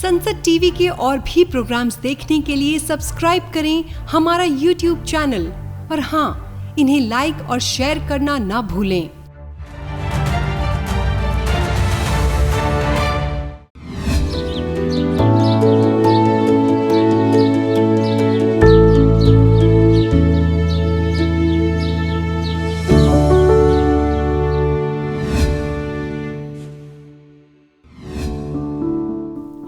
संसद टीवी के और भी प्रोग्राम्स देखने के लिए सब्सक्राइब करें हमारा यूट्यूब चैनल और हाँ, इन्हें लाइक और शेयर करना ना भूलें।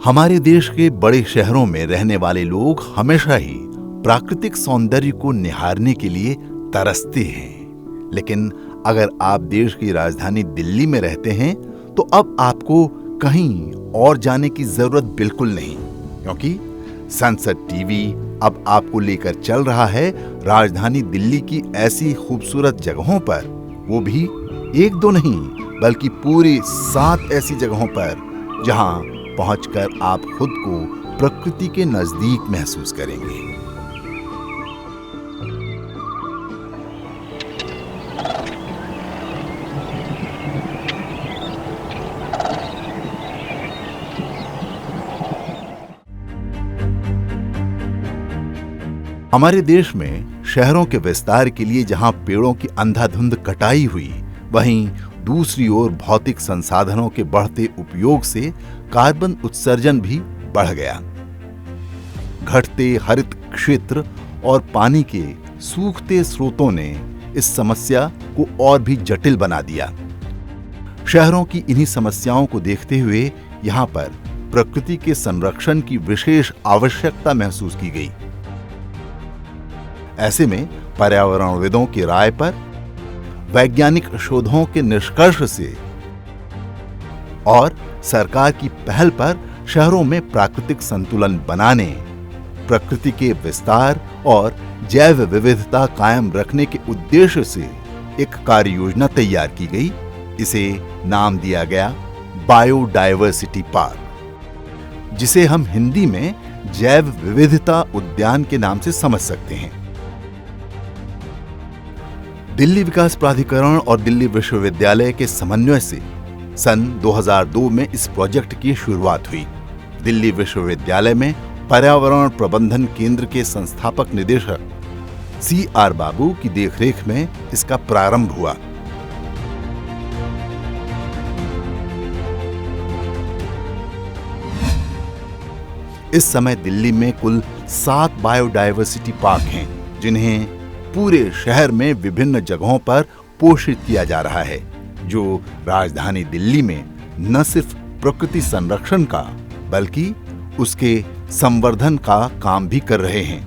हमारे देश के बड़े शहरों में रहने वाले लोग हमेशा ही प्राकृतिक सौंदर्य को निहारने के लिए तरसते हैं। लेकिन अगर आप देश की राजधानी दिल्ली में रहते हैं तो अब आपको कहीं और जाने की जरूरत बिल्कुल नहीं, क्योंकि संसद टीवी अब आपको लेकर चल रहा है राजधानी दिल्ली की ऐसी खूबसूरत जगहों पर, वो भी एक दो नहीं बल्कि पूरी 7 ऐसी जगहों पर जहां पहुंचकर आप खुद को प्रकृति के नजदीक महसूस करेंगे। हमारे देश में शहरों के विस्तार के लिए जहां पेड़ों की अंधाधुंध कटाई हुई, वहीं दूसरी ओर भौतिक संसाधनों के बढ़ते उपयोग से कार्बन उत्सर्जन भी बढ़ गया। घटते हरित क्षेत्र और पानी के सूखते स्रोतों ने इस समस्या को और भी जटिल बना दिया। शहरों की इन्हीं समस्याओं को देखते हुए यहां पर प्रकृति के संरक्षण की विशेष आवश्यकता महसूस की गई। ऐसे में पर्यावरणविदों की राय पर, वैज्ञानिक शोधों के निष्कर्ष से और सरकार की पहल पर शहरों में प्राकृतिक संतुलन बनाने, प्रकृति के विस्तार और जैव विविधता कायम रखने के उद्देश्य से एक कार्य योजना तैयार की गई। इसे नाम दिया गया बायोडायवर्सिटी पार्क, जिसे हम हिंदी में जैव विविधता उद्यान के नाम से समझ सकते हैं। दिल्ली विकास प्राधिकरण और दिल्ली विश्वविद्यालय के समन्वय से सन 2002 में इस प्रोजेक्ट की शुरुआत हुई। दिल्ली विश्वविद्यालय में पर्यावरण प्रबंधन केंद्र के संस्थापक निदेशक CR बाबू की देखरेख में इसका प्रारंभ हुआ। इस समय दिल्ली में कुल 7 बायोडायवर्सिटी पार्क हैं, जिन्हें पूरे शहर में विभिन्न जगहों पर पोषित किया जा रहा है, जो राजधानी दिल्ली में न सिर्फ प्रकृति संरक्षण का बल्कि उसके संवर्धन का काम भी कर रहे हैं।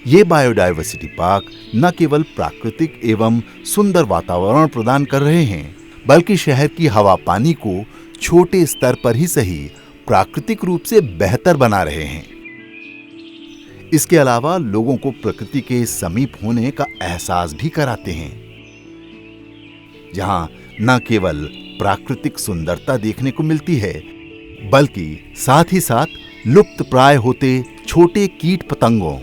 ये बायोडायवर्सिटी पार्क न केवल प्राकृतिक एवं सुंदर वातावरण प्रदान कर रहे हैं, बल्कि शहर की हवा पानी को छोटे स्तर पर ही सही प्राकृतिक रूप से बेहतर बना रहे हैं। इसके अलावा लोगों को प्रकृति के समीप होने का एहसास भी कराते हैं, जहां न केवल प्राकृतिक सुंदरता देखने को मिलती है, बल्कि साथ ही साथ लुप्त प्राय होते छोटे कीट पतंगों,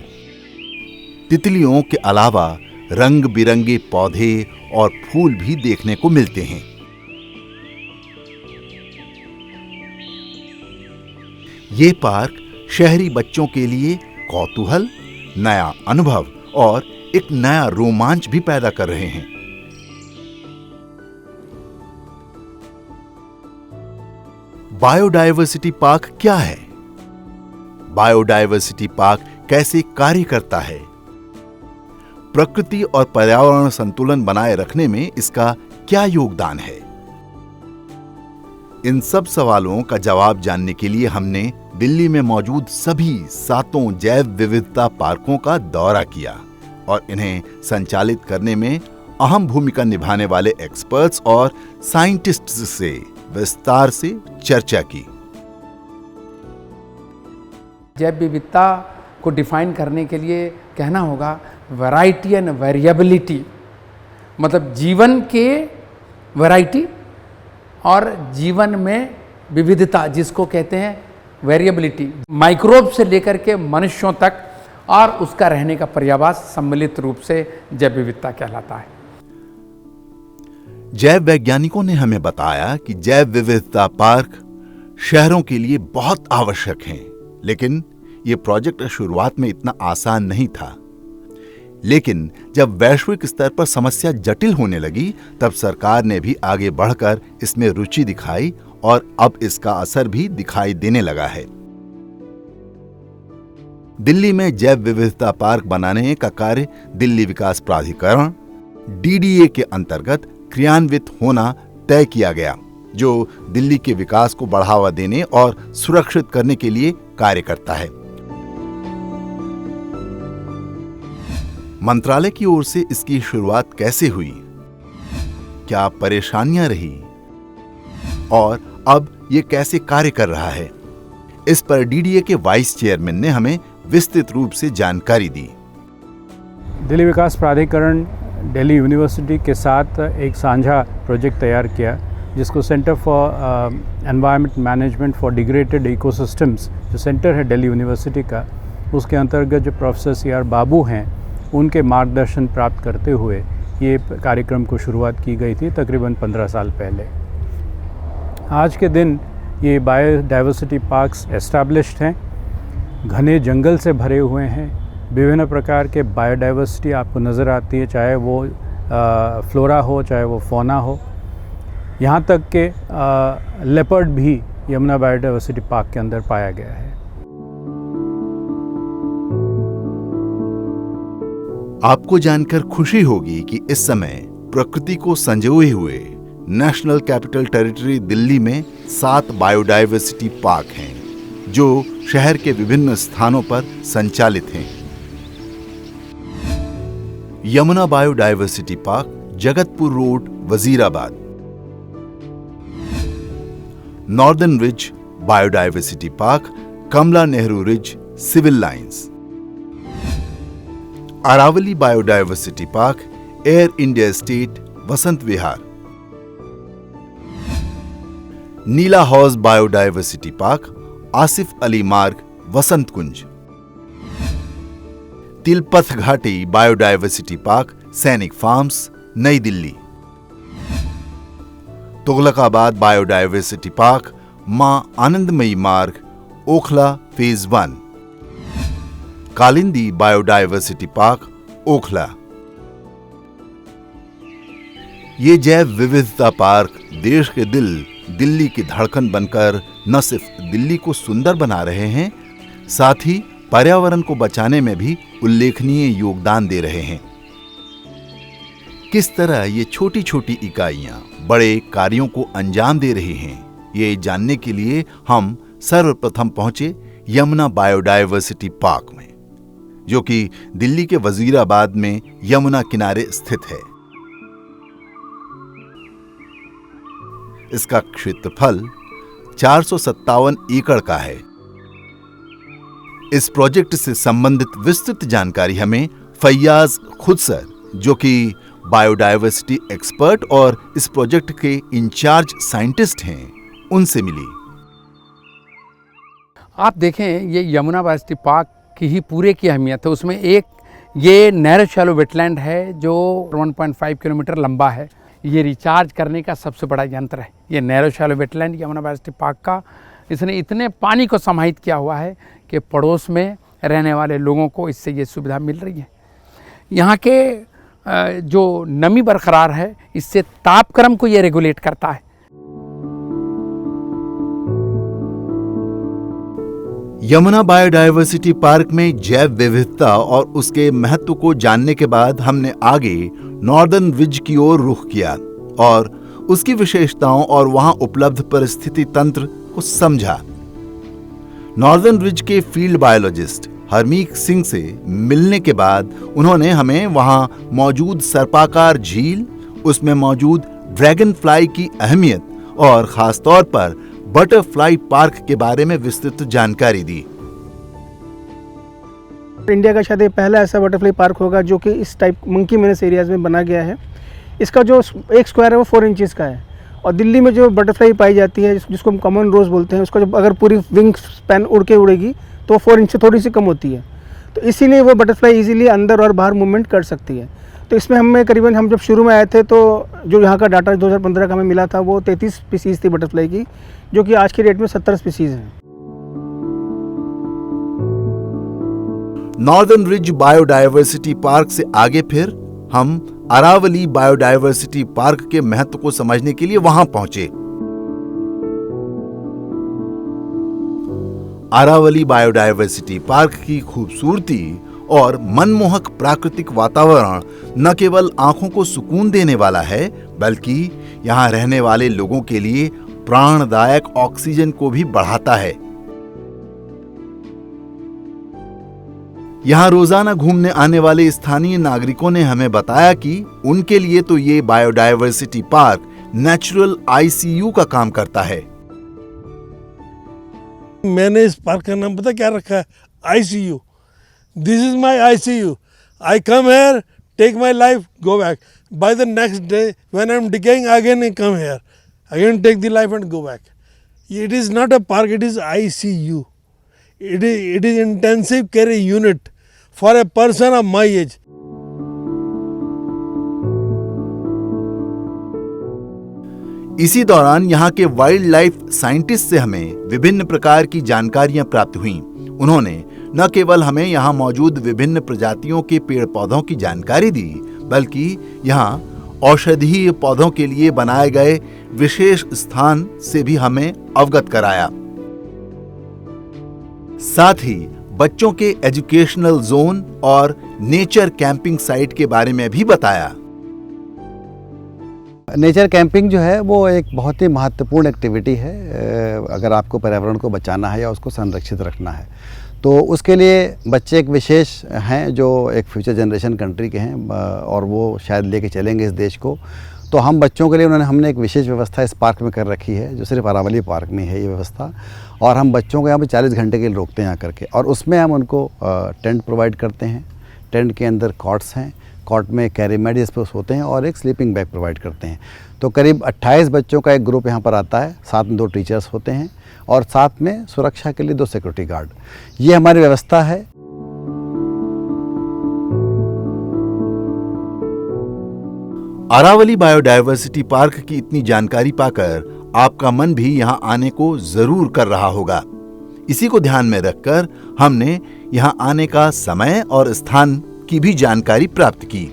तितलियों के अलावा रंग बिरंगे पौधे और फूल भी देखने को मिलते हैं। ये पार्क शहरी बच्चों के लिए कौतूहल, नया अनुभव और एक नया रोमांच भी पैदा कर रहे हैं। बायोडायवर्सिटी पार्क क्या है? बायोडायवर्सिटी पार्क कैसे कार्य करता है? प्रकृति और पर्यावरण संतुलन बनाए रखने में इसका क्या योगदान है? इन सब सवालों का जवाब जानने के लिए हमने दिल्ली में मौजूद सभी 7 जैव विविधता पार्कों का दौरा किया और इन्हें संचालित करने में अहम भूमिका निभाने वाले एक्सपर्ट्स और साइंटिस्ट्स से विस्तार से चर्चा की। जैव विविधता को डिफाइन करने के लिए कहना होगा वैरायटी एंड वेरिएबिलिटी, मतलब जीवन के वैरायटी और जीवन में विविधता, जिसको कहते हैं वेरिएबिलिटी, माइक्रोब से लेकर के मनुष्यों तक, और उसका रहने का पर्यावास सम्मिलित रूप से जैव विविधता कहलाता है। जैव वैज्ञानिकों ने हमें बताया कि जैव विविधता पार्क शहरों के लिए बहुत आवश्यक हैं, लेकिन यह प्रोजेक्ट शुरुआत में इतना आसान नहीं था। लेकिन जब वैश्विक स्तर पर समस्या जटिल होने लगी, तब सरकार ने भी आगे बढ़कर इसमें रुचि दिखाई और अब इसका असर भी दिखाई देने लगा है। दिल्ली में जैव विविधता पार्क बनाने का कार्य दिल्ली विकास प्राधिकरण DDA के अंतर्गत क्रियान्वित होना तय किया गया, जो दिल्ली के विकास को बढ़ावा देने और सुरक्षित करने के लिए कार्य करता है। मंत्रालय की ओर से इसकी शुरुआत कैसे हुई, क्या परेशानियां रही और अब ये कैसे कार्य कर रहा है, इस पर DDA के वाइस चेयरमैन ने हमें विस्तृत रूप से जानकारी दी। दिल्ली विकास प्राधिकरण दिल्ली यूनिवर्सिटी के साथ एक साझा प्रोजेक्ट तैयार किया, जिसको centre for environment management for degraded ecosystems, जो सेंटर है दिल्ली यूनिवर्सिटी का, उसके अंतर्गत जो प्रोफेसर CR बाबू हैं, उनके मार्गदर्शन प्राप्त करते हुए ये कार्यक्रम को शुरुआत की गई थी तकरीबन 15 साल पहले। आज के दिन ये बायोडाइवर्सिटी पार्क्स एस्टैब्लिश्ड हैं, घने जंगल से भरे हुए हैं, विभिन्न प्रकार के बायोडाइवर्सिटी आपको नज़र आती है, चाहे वो फ्लोरा हो चाहे वो फौना हो, यहाँ तक के लेपर्ड भी यमुना बायोडाइवर्सिटी पार्क के अंदर पाया गया है। आपको जानकर खुशी होगी कि इस समय प्रकृति को संजोए हुए नेशनल कैपिटल टेरिटरी दिल्ली में 7 बायोडाइवर्सिटी पार्क हैं, जो शहर के विभिन्न स्थानों पर संचालित हैं। Yamuna biodiversity park, Jagatpur road, Wazirabad. Northern ridge biodiversity park, Kamla Nehru ridge, civil lines. Aravalli biodiversity park, air India estate, Vasant Vihar. Neela Hauz biodiversity park, Asif Ali मार्ग, वसंत कुंज। तिलपथ घाटी बायोडाइवर्सिटी पार्क, सैनिक फार्म्स, नई दिल्ली। तुगलकाबाद बायोडाइवर्सिटी पार्क, मां आनंदमयी मार्ग, Okhla phase 1। Kalindi biodiversity park, Okhla. ये जैव विविधता पार्क देश के दिल्ली की धड़कन बनकर न सिर्फ दिल्ली को सुंदर बना रहे हैं, साथ ही पर्यावरण को बचाने में भी उल्लेखनीय योगदान दे रहे हैं। किस तरह ये छोटी छोटी इकाइयां बड़े कार्यों को अंजाम दे रही हैं, ये जानने के लिए हम सर्वप्रथम पहुंचे यमुना बायोडाइवर्सिटी पार्क में, जो कि दिल्ली के वजीराबाद में यमुना किनारे स्थित है। इसका क्षेत्रफल 457 एकड़ का है। इस प्रोजेक्ट से संबंधित विस्तृत जानकारी हमें फैयाज खुदसर, जो कि बायोडाइवर्सिटी एक्सपर्ट और इस प्रोजेक्ट के इंचार्ज साइंटिस्ट हैं, उनसे मिली। आप देखें, ये यमुना बायोडाइवर्सिटी पार्क की ही पूरे की अहमियत है। उसमें एक ये नैरो शैलो वेटलैंड है जो 1.5 किलोमीटर लंबा है। ये रिचार्ज करने का सबसे बड़ा यंत्र है। ये narrow shallow wetland Yamuna biodiversity park का, इसने इतने पानी को समाहित किया हुआ है कि पड़ोस में रहने वाले लोगों को इससे ये सुविधा मिल रही है। यहाँ के जो नमी बरकरार है, इससे तापक्रम को ये रेगुलेट करता है। यमुना बायोडाइवर्सिटी पार्क में जैव विविधता और उसके महत्व को जानने के बाद हमने आगे नॉर्दर्न रिज की ओर रुख किया और उसकी विशेषताओं और वहां उपलब्ध परिस्थिति तंत्र को समझा। नॉर्दर्न रिज के फील्ड बायोलॉजिस्ट हरमीत सिंह से मिलने के बाद उन्होंने हमें वहां मौजूद सर्पाकार झील, उसमें मौजूद ड्रैगन फ्लाई की अहमियत और खासतौर पर बटरफ्लाई पार्क के बारे में विस्तृत जानकारी दी। इंडिया का शायद पहला ऐसा बटरफ्लाई पार्क होगा जो कि इस टाइप मंकी मेनस एरियाज में बना गया है। इसका जो एक स्क्वायर है वो 4 इंचेस का है और दिल्ली में जो बटरफ्लाई पाई जाती है जिसको हम कॉमन रोज बोलते हैं, उसका जब अगर पूरी विंग स्पैन उड़ के उड़ेगी तो 4 इंच से थोड़ी सी कम होती है, तो इसीलिए वो बटरफ्लाई इजीली अंदर और बाहर मूवमेंट कर सकती है। तो इसमें हमें करीबन, हम जब शुरू में आए थे तो जो यहाँ का डाटा 2015 का हमें मिला था वो 33 स्पीसीज़ थी बटरफ्लाई की, जो कि आज के डेट में 70 स्पीसीज़ हैं। नॉर्दर्न रिज बायोडायवर्सिटी पार्क से आगे फिर हम अरावली बायोडायवर्सिटी पार्क के महत्व को समझने के लिए वहां पहुंचे। अरावली बायोडायवर्सिटी पार्क की खूबसूरती और मनमोहक प्राकृतिक वातावरण न केवल आंखों को सुकून देने वाला है, बल्कि यहां रहने वाले लोगों के लिए प्राणदायक ऑक्सीजन को भी बढ़ाता है। यहां रोजाना घूमने आने वाले स्थानीय नागरिकों ने हमें बताया कि उनके लिए तो ये बायोडायवर्सिटी पार्क नेचुरल आईसीयू का काम करता है। मैंने इस पार्क का नाम पता क्या रखा है? ICU। This is my ICU। I come here, take my life, go back. By the next day when I am decaying again I come here, again take the life and go back. It is not a park, it is ICU। It is intensive care unit for a person of my age. इसी दौरान यहाँ के wild life scientist से हमें विभिन्न प्रकार की जानकारियां प्राप्त हुईं। उन्होंने न केवल हमें यहाँ मौजूद विभिन्न प्रजातियों के पेड़ पौधों की जानकारी दी, बल्कि यहाँ औषधीय पौधों के लिए बनाए गए विशेष स्थान से भी हमें अवगत कराया। साथ ही बच्चों के एजुकेशनल जोन और नेचर कैंपिंग साइट के बारे में भी बताया। नेचर कैंपिंग जो है वो एक बहुत ही महत्वपूर्ण एक्टिविटी है। अगर आपको पर्यावरण को बचाना है या उसको संरक्षित रखना है तो उसके लिए बच्चे एक विशेष हैं जो एक फ्यूचर जनरेशन कंट्री के हैं और वो शायद लेके चलेंगे इस देश को। तो हम बच्चों के लिए हमने एक विशेष व्यवस्था इस पार्क में कर रखी है, जो सिर्फ अरावली पार्क में है ये व्यवस्था। और हम बच्चों को यहाँ पे 40 घंटे के लिए रोकते हैं आकर के, और उसमें हम उनको टेंट प्रोवाइड करते हैं। टेंट के अंदर कॉट्स हैं, कॉट में कैरी मैट जिस पर सोते हैं, और एक स्लीपिंग बैग प्रोवाइड करते हैं। तो करीब 28 बच्चों का एक ग्रुप यहाँ पर आता है, साथ में 2 टीचर्स होते हैं और साथ में सुरक्षा के लिए 2 सिक्योरिटी गार्ड। ये हमारी व्यवस्था है। अरावली बायोडायवर्सिटी पार्क की इतनी जानकारी पाकर आपका मन भी यहाँ आने को जरूर कर रहा होगा। इसी को ध्यान में रखकर हमने यहाँ आने का समय और स्थान की भी जानकारी प्राप्त की।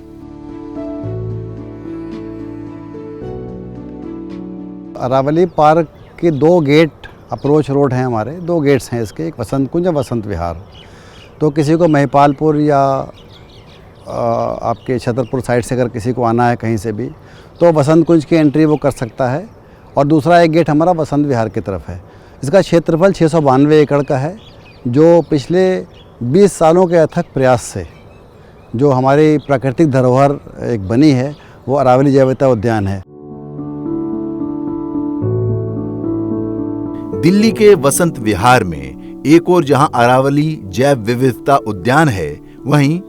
अरावली पार्क के 2 गेट अप्रोच रोड हैं हमारे, 2 गेट्स हैं इसके, एक वसंत कुंज और वसंत विहार। तो किसी को महिपालपुर या आपके छतरपुर साइड से अगर किसी को आना है कहीं से भी, तो वसंत कुंज की एंट्री वो कर सकता है। और दूसरा एक गेट हमारा वसंत विहार की तरफ है। इसका क्षेत्रफल 692 एकड़ का है, जो पिछले 20 सालों के अथक प्रयास से जो हमारी प्राकृतिक धरोहर एक बनी है वो अरावली जैव विविधता उद्यान है। दिल्ली के वसंत विहार में एक और जहां अरावली जैव विविधता उद्यान है, वहीं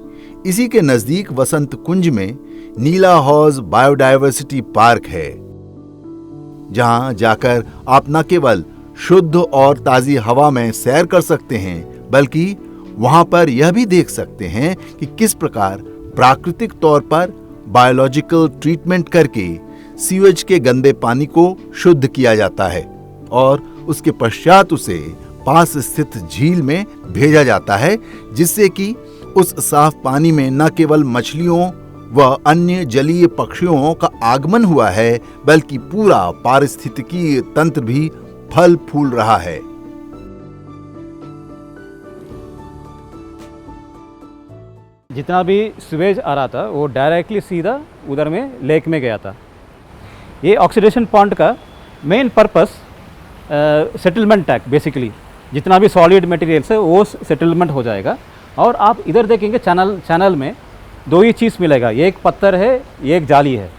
इसी के नजदीक वसंत कुंज में नीला हौज बायोडायवर्सिटी पार्क है, जहां जाकर आप न केवल शुद्ध और ताजी हवा में सैर कर सकते हैं, बल्कि वहां पर यह भी देख सकते हैं कि किस प्रकार प्राकृतिक तौर पर बायोलॉजिकल ट्रीटमेंट करके सीवेज के गंदे पानी को शुद्ध किया जाता है और उसके पश्चात उसे पास स्थित झील में भेजा जाता है, जिससे कि उस साफ पानी में न केवल मछलियों व अन्य जलीय पक्षियों का आगमन हुआ है, बल्कि पूरा पारिस्थितिकी तंत्र भी फल फूल रहा है। जितना भी सीवेज आ रहा था वो डायरेक्टली सीधा उधर में लेक में गया था। ये ऑक्सीडेशन पॉन्ड का मेन पर्पस सेटलमेंट टैक, बेसिकली जितना भी सॉलिड मटेरियल्स है वो सेटलमेंट हो जाएगा। और आप इधर देखेंगे चैनल में 2 ही चीज़ मिलेगा, एक पत्थर है, एक जाली है।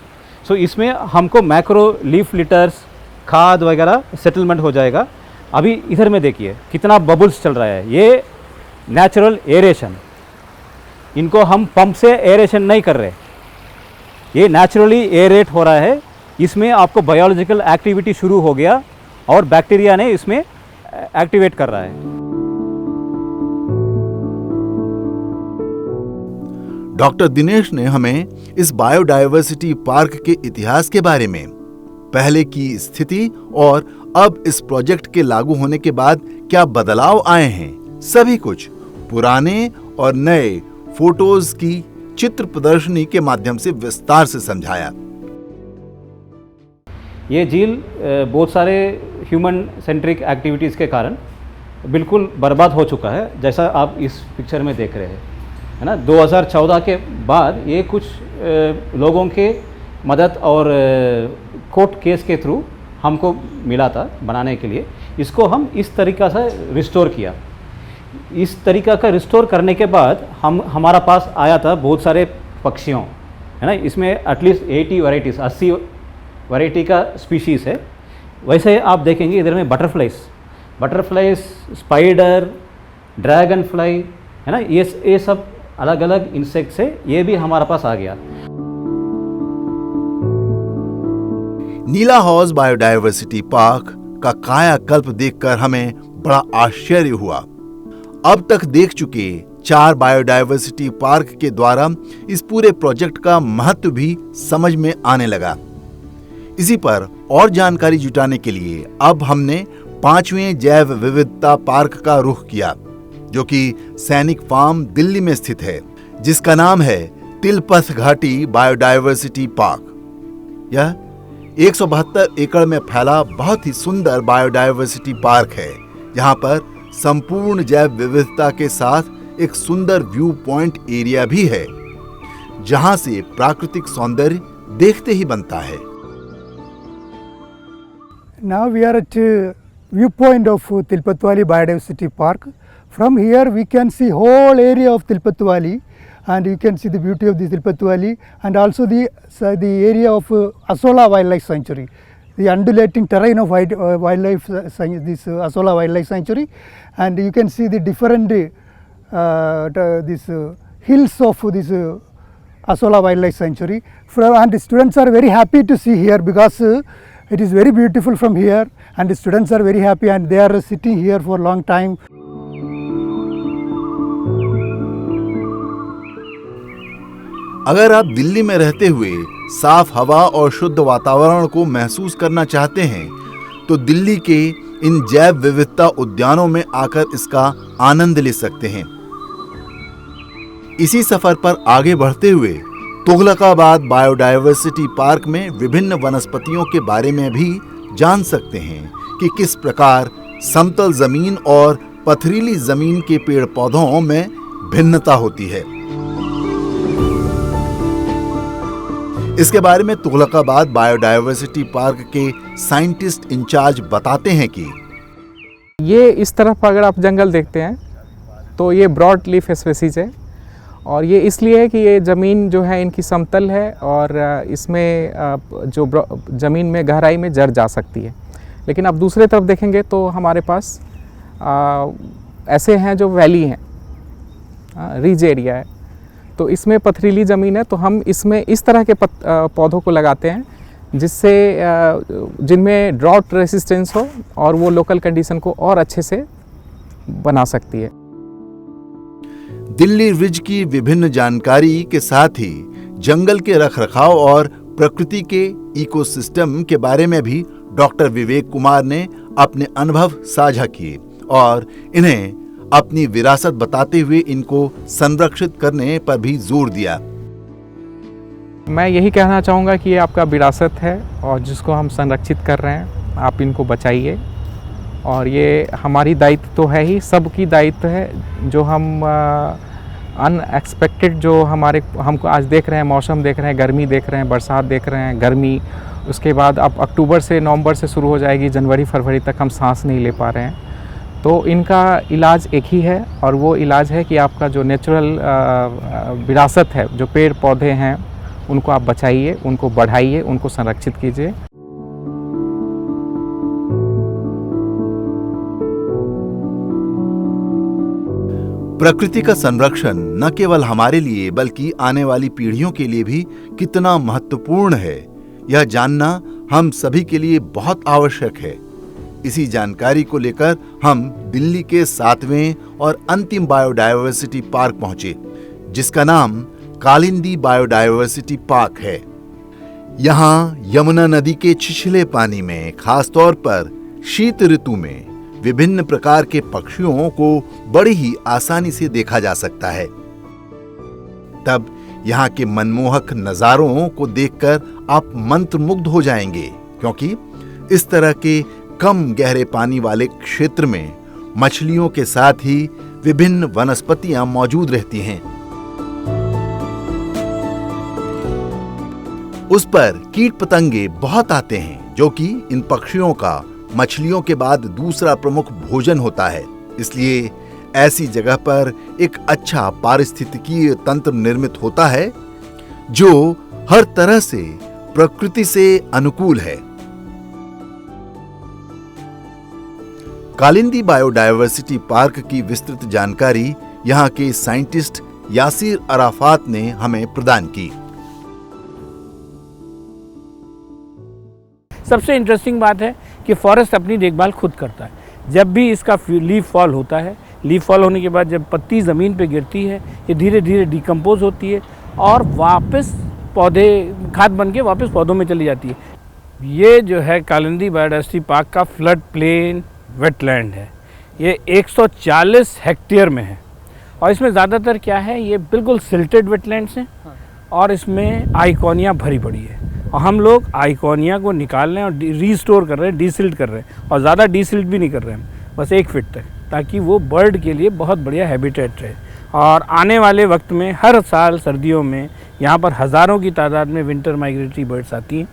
सो इसमें हमको मैक्रो लीफ लिटर्स, खाद वगैरह सेटलमेंट हो जाएगा। अभी इधर में देखिए कितना बबल्स चल रहा है, ये नेचुरल एरेशन। इनको हम पंप से एरेशन नहीं कर रहे, ये नेचुरली एरेट हो रहा है। इसमें आपको बायोलॉजिकल एक्टिविटी शुरू हो गया और बैक्टीरिया ने इसमें एक्टिवेट कर रहा है। डॉक्टर दिनेश ने हमें इस बायोडायवर्सिटी पार्क के इतिहास के बारे में, पहले की स्थिति और अब इस प्रोजेक्ट के लागू होने के बाद क्या बदलाव आए हैं, सभी कुछ पुराने और नए फोटोज की चित्र प्रदर्शनी के माध्यम से विस्तार से समझाया। ये झील बहुत सारे ह्यूमन सेंट्रिक एक्टिविटीज़ के कारण बिल्कुल बर्बाद हो चुका है, जैसा आप इस पिक्चर में देख रहे हैं, है ना। 2014 के बाद ये कुछ लोगों के मदद और कोर्ट केस के थ्रू हमको मिला था बनाने के लिए। इसको हम इस तरीक़ा से रिस्टोर किया। इस तरीक़ा का रिस्टोर करने के बाद हमारा पास आया था बहुत सारे पक्षियों, है ना। इसमें एटलीस्ट 80 वैरायटी का स्पीशीज़ है। वैसे आप देखेंगे इधर में बटरफ्लाइज, स्पाइडर, ड्रैगन फ्लाई, है ना, ये सब अलग अलग इंसेक्ट्स है। ये भी हमारे पास आ गया। नीला हौज बायोडायवर्सिटी पार्क का कायाकल्प देखकर हमें बड़ा आश्चर्य हुआ। अब तक देख चुके 4 बायोडायवर्सिटी पार्क के द्वारा इस पूरे प्रोजेक्ट का महत्व भी समझ में आने लगा। इसी पर और जानकारी जुटाने के लिए अब हमने 5वें जैव विविधता पार्क का रुख किया, जो कि सैनिक फार्म दिल्ली में स्थित है, जिसका नाम है तिलपथ घाटी बायोडायवर्सिटी पार्क। यह 172 एकड़ में फैला बहुत ही सुंदर बायोडायवर्सिटी पार्क है, जहां पर संपूर्ण जैव विविधता के साथ एक सुंदर व्यू पॉइंट एरिया भी है, जहां से प्राकृतिक सौंदर्य देखते ही बनता है। Now we are at viewpoint of Tilpat Valley Biodiversity Park. From here we can see whole area of Tilpat Valley, and you can see the beauty of the Tilpat Valley, and also the area of Asola Wildlife Sanctuary, the undulating terrain of wildlife this Asola Wildlife Sanctuary, and you can see the different hills of this Asola Wildlife Sanctuary. And the students are very happy to see here because it is very beautiful from here, and the students are very happy, and they are sitting here for a long time. अगर आप दिल्ली में रहते हुए साफ हवा और शुद्ध वातावरण को महसूस करना चाहते हैं, तो दिल्ली के इन जैव विविधता उद्यानों में आकर इसका आनंद ले सकते हैं। इसी सफर पर आगे बढ़ते हुए तुगलकाबाद बायोडायवर्सिटी पार्क में विभिन्न वनस्पतियों के बारे में भी जान सकते हैं कि किस प्रकार समतल जमीन और पथरीली जमीन के पेड़ पौधों में भिन्नता होती है। इसके बारे में तुगलकाबाद बायोडायवर्सिटी पार्क के साइंटिस्ट इंचार्ज बताते हैं कि ये इस तरफ अगर आप जंगल देखते हैं तो ये ब्रॉड लीफ स्पीसीज है, और ये इसलिए है कि ये ज़मीन जो है इनकी समतल है और इसमें जो ज़मीन में गहराई में जड़ जा सकती है। लेकिन अब दूसरे तरफ देखेंगे तो हमारे पास ऐसे हैं जो वैली हैं, रिज एरिया है, तो इसमें पथरीली ज़मीन है, तो हम इसमें इस तरह के पौधों को लगाते हैं जिससे जिनमें ड्रॉट रेसिस्टेंस हो और वो लोकल कंडीशन को और अच्छे से बना सकती है। दिल्ली रिज की विभिन्न जानकारी के साथ ही जंगल के रखरखाव और प्रकृति के इकोसिस्टम के बारे में भी डॉक्टर विवेक कुमार ने अपने अनुभव साझा किए और इन्हें अपनी विरासत बताते हुए इनको संरक्षित करने पर भी जोर दिया। मैं यही कहना चाहूँगा कि ये आपका विरासत है और जिसको हम संरक्षित कर रहे हैं, आप इनको बचाइए, और ये हमारी दायित्व तो है ही, सबकी दायित्व है। जो हम अनएक्सपेक्टेड जो हमको आज देख रहे हैं, मौसम देख रहे हैं, गर्मी देख रहे हैं, बरसात देख रहे हैं, गर्मी, उसके बाद अब अक्टूबर से नवंबर से शुरू हो जाएगी, जनवरी फरवरी तक हम सांस नहीं ले पा रहे हैं, तो इनका इलाज एक ही है, और वो इलाज है कि आपका जो नेचुरल विरासत है, जो पेड़ पौधे हैं, उनको आप बचाइए, उनको बढ़ाइए, उनको संरक्षित कीजिए। प्रकृति का संरक्षण न केवल हमारे लिए बल्कि आने वाली पीढ़ियों के लिए भी कितना महत्वपूर्ण है, यह जानना हम सभी के लिए बहुत आवश्यक है। इसी जानकारी को लेकर हम दिल्ली के 7वें और अंतिम बायोडायवर्सिटी पार्क पहुंचे, जिसका नाम कालिंदी बायोडायवर्सिटी पार्क है। यहाँ यमुना नदी के छिछले पानी में खासतौर पर शीत ऋतु में विभिन्न प्रकार के पक्षियों को बड़ी ही आसानी से देखा जा सकता है। तब यहाँ के मनमोहक नजारों को देखकर आप मंत्रमुग्ध हो जाएंगे, क्योंकि इस तरह के कम गहरे पानी वाले क्षेत्र में मछलियों के साथ ही विभिन्न वनस्पतियां मौजूद रहती हैं। उस पर कीट पतंगे बहुत आते हैं, जो कि इन पक्षियों का मछलियों के बाद दूसरा प्रमुख भोजन होता है। इसलिए ऐसी जगह पर एक अच्छा पारिस्थितिकीय तंत्र निर्मित होता है, जो हर तरह से प्रकृति से अनुकूल है। कालिंदी बायोडायवर्सिटी पार्क की विस्तृत जानकारी यहाँ के साइंटिस्ट यासिर अराफात ने हमें प्रदान की। सबसे इंटरेस्टिंग बात है कि फॉरेस्ट अपनी देखभाल खुद करता है। जब भी इसका लीफ फॉल होता है, लीफ फॉल होने के बाद जब पत्ती ज़मीन पे गिरती है, ये धीरे धीरे डिकम्पोज होती है और वापस पौधे खाद बन के वापस पौधों में चली जाती है। ये जो है कालिंदी बायोडायवर्सिटी पार्क का फ्लड प्लेन वेटलैंड है। ये 140 हेक्टेयर में है और इसमें ज़्यादातर क्या है, ये बिल्कुल सिल्टेड वेटलैंड्स हैं और इसमें आइकोनिया भरी पड़ी है। और हम लोग आइकोनिया को निकाल रहे हैं और रीस्टोर कर रहे हैं, डीसिल्ट कर रहे हैं, और ज़्यादा डीसिल्ट भी नहीं कर रहे हैं, बस 1 फीट तक, ताकि वो बर्ड के लिए बहुत बढ़िया हैबिटेट रहे। और आने वाले वक्त में हर साल सर्दियों में यहाँ पर हज़ारों की तादाद में विंटर माइग्रेटरी बर्ड्स आती हैं।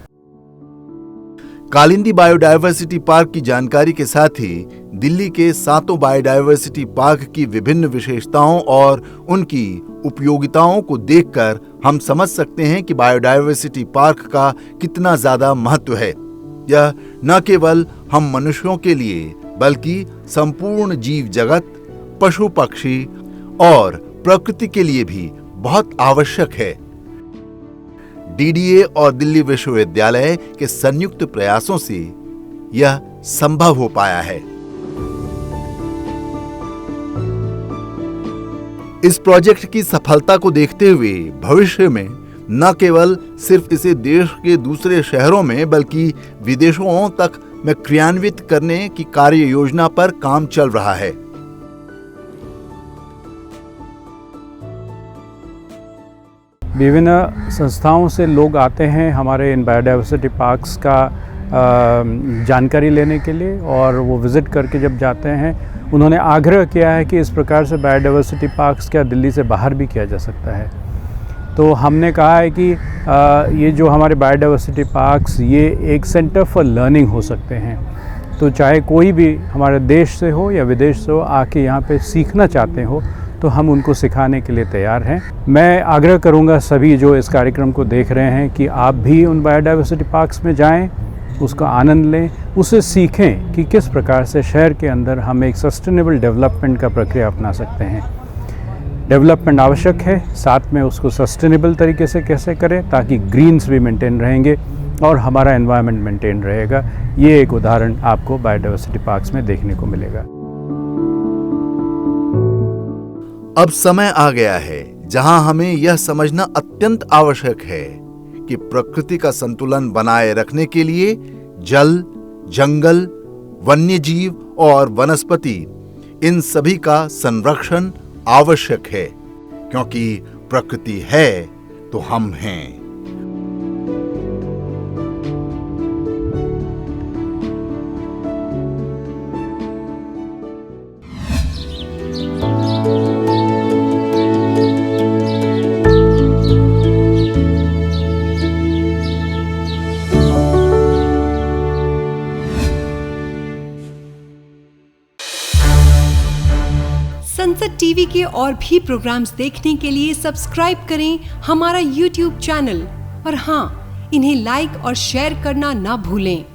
कालिंदी बायोडायवर्सिटी पार्क की जानकारी के साथ ही दिल्ली के 7 बायोडायवर्सिटी पार्क की विभिन्न विशेषताओं और उनकी उपयोगिताओं को देखकर हम समझ सकते हैं कि बायोडायवर्सिटी पार्क का कितना ज्यादा महत्व है। यह न केवल हम मनुष्यों के लिए बल्कि संपूर्ण जीव जगत, पशु पक्षी और प्रकृति के लिए भी बहुत आवश्यक है। डीडीए और दिल्ली विश्वविद्यालय के संयुक्त प्रयासों से यह संभव हो पाया है। इस प्रोजेक्ट की सफलता को देखते हुए भविष्य में न केवल सिर्फ इसे देश के दूसरे शहरों में बल्कि विदेशों तक में क्रियान्वित करने की कार्य योजना पर काम चल रहा है। विभिन्न संस्थाओं से लोग आते हैं हमारे इन बायोडायवर्सिटी पार्क्स का जानकारी लेने के लिए, और वो विज़िट करके जब जाते हैं उन्होंने आग्रह किया है कि इस प्रकार से बायोडायवर्सिटी पार्क्स क्या दिल्ली से बाहर भी किया जा सकता है। तो हमने कहा है कि ये जो हमारे बायोडायवर्सिटी पार्क्स ये एक सेंटर फॉर लर्निंग हो सकते हैं। तो चाहे कोई भी हमारे देश से हो या विदेश से हो आके यहाँ पे सीखना चाहते हो तो हम उनको सिखाने के लिए तैयार हैं। मैं आग्रह करूँगा सभी जो इस कार्यक्रम को देख रहे हैं कि आप भी उन बायोडायवर्सिटी पार्क्स में जाएं, उसका आनंद लें, उससे सीखें कि किस प्रकार से शहर के अंदर हम एक सस्टेनेबल डेवलपमेंट का प्रक्रिया अपना सकते हैं। डेवलपमेंट आवश्यक है, साथ में उसको सस्टेनेबल तरीके से कैसे करें ताकि ग्रीन्स भी मेंटेन रहेंगे और हमारा एनवायरनमेंट मेंटेन रहेगा। ये एक उदाहरण आपको बायोडायवर्सिटी पार्क्स में देखने को मिलेगा। अब समय आ गया है जहां हमें यह समझना अत्यंत आवश्यक है कि प्रकृति का संतुलन बनाए रखने के लिए जल, जंगल, वन्यजीव और वनस्पति इन सभी का संरक्षण आवश्यक है, क्योंकि प्रकृति है तो हम हैं। संसद टीवी के और भी प्रोग्राम्स देखने के लिए सब्सक्राइब करें हमारा YouTube चैनल और हाँ, इन्हें लाइक और शेयर करना ना भूलें।